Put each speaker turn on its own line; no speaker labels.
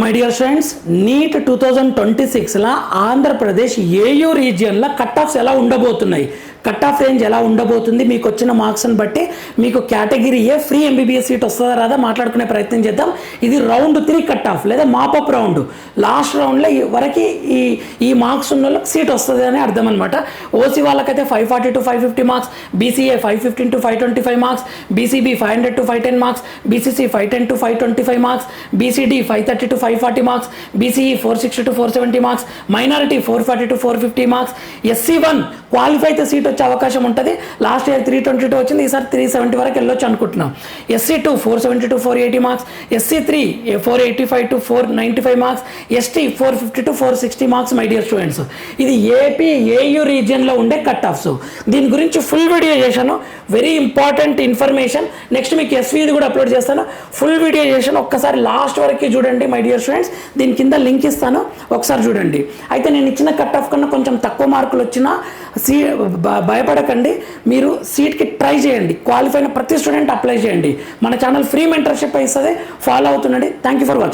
My dear friends, NEET 2026లా Andhra Pradesh AU రీజియన్లో cut offs ఎలా ఉండబోతున్నాయి, కట్ ఆఫ్ రేంజ్ ఎలా ఉండబోతుంది, మీకు వచ్చిన మార్క్స్ని బట్టి మీకు category A free MBBS seat వస్తుందా రాదా మాట్లాడుకునే ప్రయత్నం చేద్దాం. ఇది రౌండ్ 3 కట్ ఆఫ్ లేదా మాపప్ రౌండ్. లాస్ట్ రౌండ్లో వరకు ఈ మార్క్స్ ఉన్న వాళ్ళకి సీట్ వస్తుంది అని అర్థం అనమాట. ఓసీ వాళ్ళకైతే 540 to 550 marks, BCA 515 to 525 marks, BCB 500 to 510 marks, BCC 510 to 525 marks, BCD 530 to 540 marks, BCE 460 to 470 marks, minority 440 to 450 marks, SC1 qualify అయితే సీట్ వచ్చే అవకాశం ఉంటుంది. లాస్ట్ ఇయర్ 322 వచ్చింది, ఈసారి 370 వరకు వెళ్ళొచ్చు అనుకుంటున్నాం. SC2 470 to 480 marks, SC3 485 to 495 marks, ST 450 to 460 marks. My dear students, ఇది ఏపీ ఏయూ రీజియన్లో ఉండే కట్ ఆఫ్స్. దీని గురించి ఫుల్ వీడియో చేశాను, వెరీ ఇంపార్టెంట్ ఇన్ఫర్మేషన్. నెక్స్ట్ మీకు ఎస్వీది కూడా అప్లోడ్ చేస్తాను, ఫుల్ వీడియో చేశాను. ఒక్కసారి లాస్ట్ వరకు చూడండి మై డియర్ స్టూడెంట్స్. దీని కింద లింక్ ఇస్తాను, ఒకసారి చూడండి. అయితే నేను ఇచ్చిన కట్ ఆఫ్ కన్నా కొంచెం తక్కువ మార్కులు వచ్చినా భయపడకండి, మీరు సీట్కి ట్రై చేయండి. క్వాలిఫై అయిన ప్రతి స్టూడెంట్ అప్లై చేయండి. మన ఛానల్ ఫ్రీ మెంటర్షిప్ ఇస్తుంది, ఫాలో అవుతుండండి. Thank you for watching.